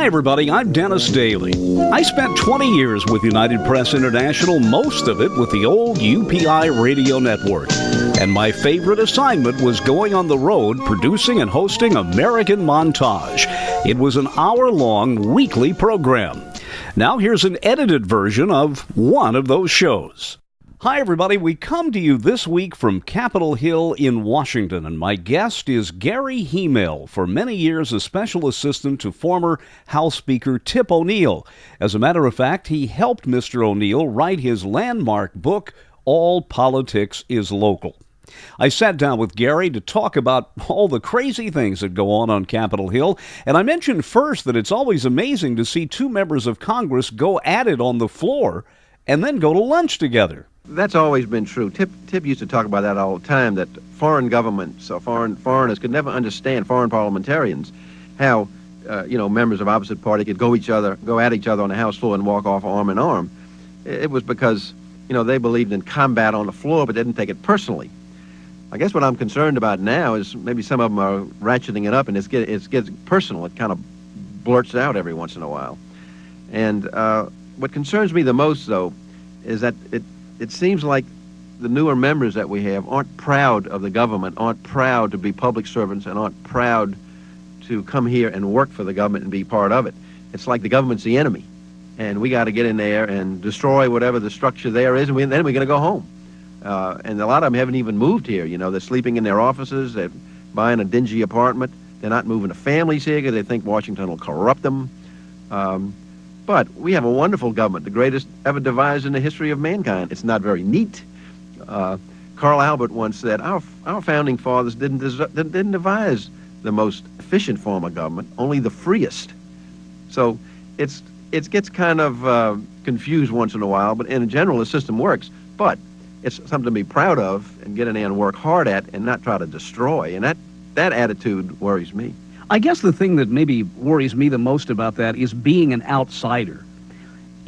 Hi, everybody. I'm Dennis Daly. I spent 20 years with United Press International, most of it with the old UPI Radio Network. And my favorite assignment was going on the road producing and hosting American Montage. It was an hour-long weekly program. Now here's an edited version of one of those shows. Hi, everybody. We come to you this week from Capitol Hill in Washington, and my guest is Gary Hymel, for many years a special assistant to former House Speaker Tip O'Neill. As a matter of fact, he helped Mr. O'Neill write his landmark book, All Politics is Local. I sat down with Gary to talk about all the crazy things that go on Capitol Hill, and I mentioned first that it's always amazing to see two members of Congress go at it on the floor and then go to lunch together. That's always been true. Tip used to talk about that all the time, that foreign governments or foreigners could never understand, foreign parliamentarians, how members of opposite party could go at each other on the House floor and walk off arm in arm. It was because, they believed in combat on the floor but didn't take it personally. I guess what I'm concerned about now is maybe some of them are ratcheting it up and it gets personal. It kind of blurts out every once in a while. And what concerns me the most, though, is that it seems like the newer members that we have aren't proud of the government, aren't proud to be public servants, and aren't proud to come here and work for the government and be part of it. It's like the government's the enemy, and we got to get in there and destroy whatever the structure there is, and then we're going to go home. And a lot of them haven't even moved here. They're sleeping in their offices, they're buying a dingy apartment, they're not moving to families here because they think Washington will corrupt them. But we have a wonderful government, the greatest ever devised in the history of mankind. It's not very neat. Carl Albert once said, our founding fathers didn't devise the most efficient form of government, only the freest. So it gets kind of confused once in a while, but in general, the system works. But it's something to be proud of and get in there and work hard at and not try to destroy. And that attitude worries me. I guess the thing that maybe worries me the most about that is being an outsider.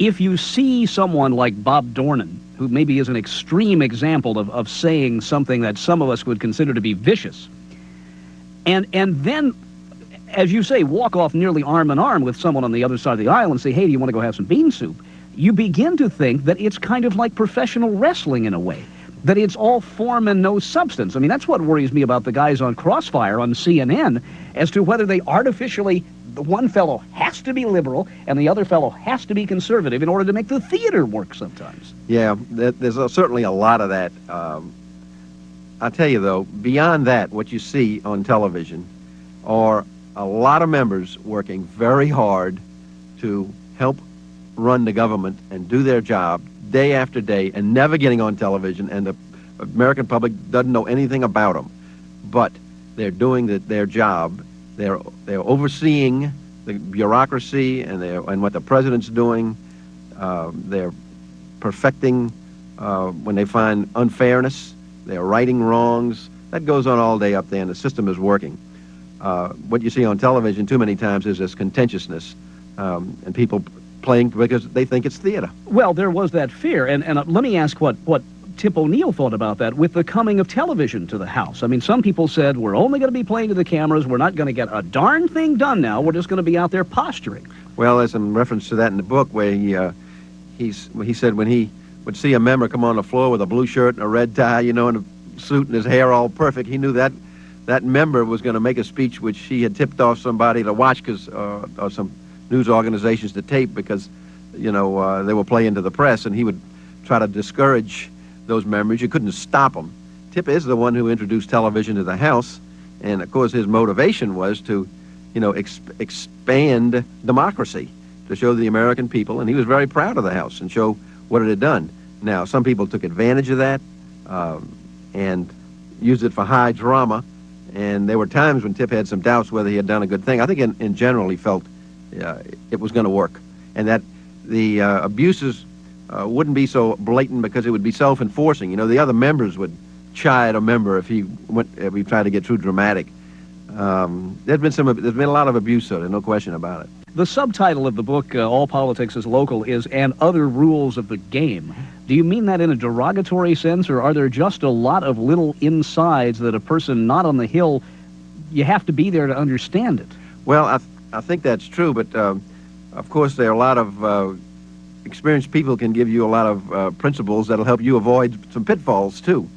If you see someone like Bob Dornan, who maybe is an extreme example of saying something that some of us would consider to be vicious, and then, as you say, walk off nearly arm in arm with someone on the other side of the aisle and say, hey, do you want to go have some bean soup? You begin to think that it's kind of like professional wrestling in a way, that it's all form and no substance. I mean, that's what worries me about the guys on Crossfire on CNN, as to whether they artificially, the one fellow has to be liberal and the other fellow has to be conservative in order to make the theater work sometimes. Yeah, there's certainly a lot of that. I'll tell you, though, beyond that, what you see on television are a lot of members working very hard to help run the government and do their job day after day and never getting on television, and the American public doesn't know anything about them. But they're doing their job. They're overseeing the bureaucracy and what the president's doing. They're perfecting when they find unfairness. They're righting wrongs. That goes on all day up there, and the system is working. What you see on television too many times is this contentiousness and people playing because they think it's theater. Well, there was that fear, and let me ask what Tip O'Neill thought about that with the coming of television to the House. I memean, some people said, we're only going to be playing to the cameras, we're not going to get a darn thing done now, we're just going to be out there posturing. Well, there's some reference to that in the book where he said when he would see a member come on the floor with a blue shirt and a red tie, and a suit and his hair all perfect, he knew that member was going to make a speech which he had tipped off somebody to watch or some news organizations to tape because, they were playing to the press, and he would try to discourage those members. You couldn't stop them. Tip is the one who introduced television to the House, and of course his motivation was to, expand democracy, to show the American people, and he was very proud of the House and show what it had done. Now, some people took advantage of that and used it for high drama, and there were times when Tip had some doubts whether he had done a good thing. I think in general he felt it was going to work, and that the abuses wouldn't be so blatant because it would be self-enforcing. The other members would chide a member if he tried to get too dramatic. There's been a lot of abuse, so there's no question about it. The subtitle of the book, All Politics is Local, is "And Other Rules of the Game." Do you mean that in a derogatory sense, or are there just a lot of little insides that a person not on the Hill, you have to be there to understand it? Well, I think that's true, but of course there are a lot of experienced people can give you a lot of principles that'll help you avoid some pitfalls too.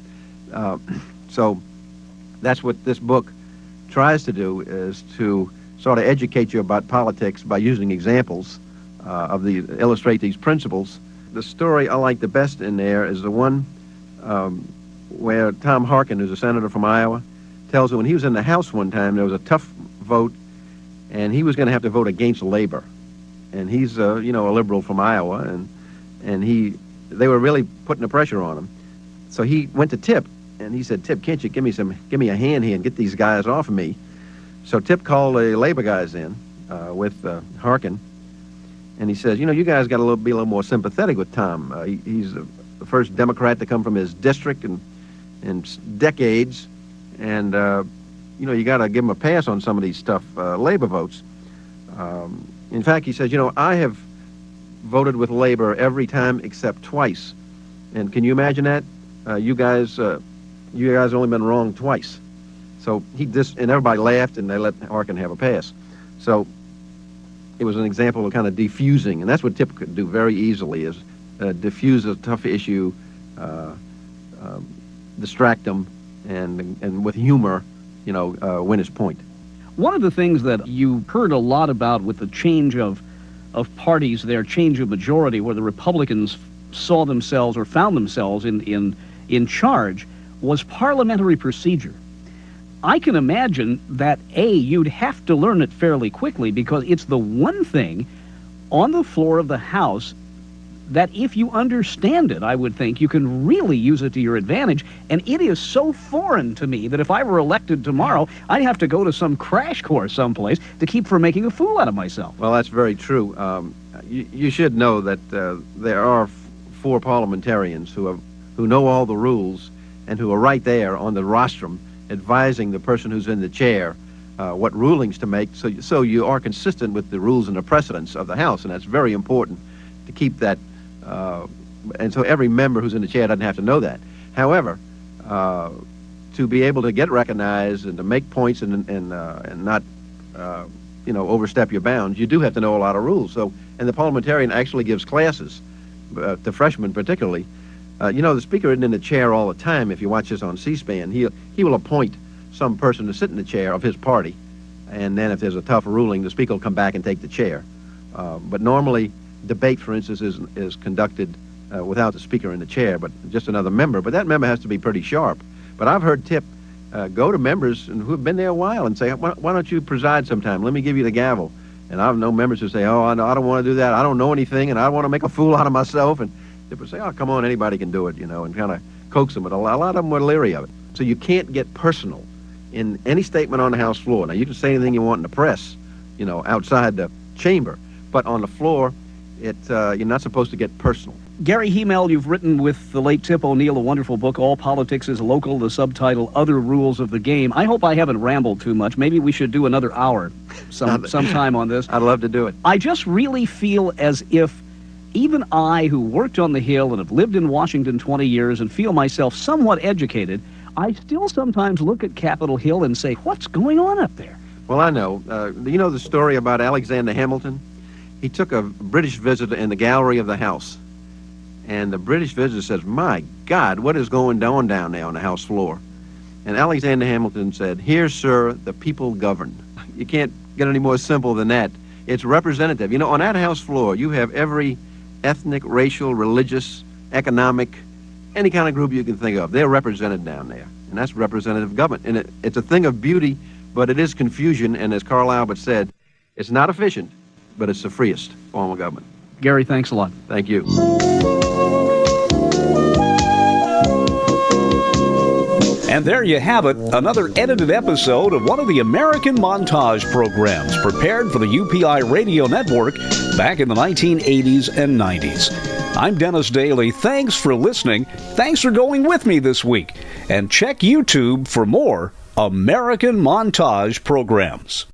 So that's what this book tries to do, is to sort of educate you about politics by using examples illustrate these principles. The story I like the best in there is the one where Tom Harkin, who's a senator from Iowa, tells that when he was in the House one time, there was a tough vote, and he was going to have to vote against labor. And he's, a liberal from Iowa, and they were really putting the pressure on him. So he went to Tip, and he said, "Tip, can't you give me a hand here and get these guys off of me?" So Tip called the labor guys in with Harkin, and he says, "You guys got to be a little more sympathetic with Tom. He's the first Democrat to come from his district in decades, and you got to give him a pass on some of these tough labor votes." In fact, he says, "I have voted with labor every time except twice, and can you imagine that? You guys only been wrong twice." So and everybody laughed, and they let Harkin have a pass. So it was an example of kind of defusing, and that's what Tip could do very easily, is diffuse a tough issue, distract them, and with humor, win his point. One of the things that you heard a lot about with the change of parties, their change of majority, where the Republicans saw themselves or found themselves in charge, was parliamentary procedure. I can imagine that, you'd have to learn it fairly quickly, because it's the one thing on the floor of the House that if you understand it, I would think you can really use it to your advantage. And it is so foreign to me that if I were elected tomorrow, I'd have to go to some crash course someplace to keep from making a fool out of myself. Well, that's very true. You should know that there are 4 parliamentarians who know all the rules and who are right there on the rostrum advising the person who's in the chair what rulings to make, so you are consistent with the rules and the precedents of the House, and that's very important to keep that. And so every member who's in the chair doesn't have to know that. However, to be able to get recognized and to make points and not overstep your bounds, you do have to know a lot of rules. So, and the parliamentarian actually gives classes to freshmen particularly. The speaker isn't in the chair all the time. If you watch this on C-SPAN, he will appoint some person to sit in the chair of his party, and then if there's a tough ruling, the speaker will come back and take the chair. But normally, debate, for instance, is conducted without the speaker in the chair, but just another member. But that member has to be pretty sharp. But I've heard Tip go to members who have been there a while and say, why don't you preside sometime? Let me give you the gavel. And I've known members who say, I don't want to do that. I don't know anything, and I want to make a fool out of myself. And Tip would say, oh, come on, anybody can do it, and kind of coax them. But a lot of them were leery of it. So you can't get personal in any statement on the House floor. Now, you can say anything you want in the press, outside the chamber. But on the floor, you're not supposed to get personal. Gary Hymel, you've written with the late Tip O'Neill a wonderful book, All Politics is Local, the subtitle, Other Rules of the Game. I hope I haven't rambled too much. Maybe we should do another hour sometime on this. I'd love to do it. I just really feel as if even I, who worked on the Hill and have lived in Washington 20 years and feel myself somewhat educated, I still sometimes look at Capitol Hill and say, what's going on up there? Well, I know. You know the story about Alexander Hamilton? He took a British visitor in the gallery of the House, and the British visitor says, my God, what is going on down there on the House floor? And Alexander Hamilton said, here, sir, the people govern. You can't get any more simple than that. It's representative. On that House floor, you have every ethnic, racial, religious, economic, any kind of group you can think of. They're represented down there, and that's representative government. And it's a thing of beauty, but it is confusion, and as Carl Albert said, it's not efficient, but it's the freest form of government. Gary, thanks a lot. Thank you. And there you have it, another edited episode of one of the American Montage programs prepared for the UPI Radio Network back in the 1980s and 90s. I'm Dennis Daly. Thanks for listening. Thanks for going with me this week. And check YouTube for more American Montage programs.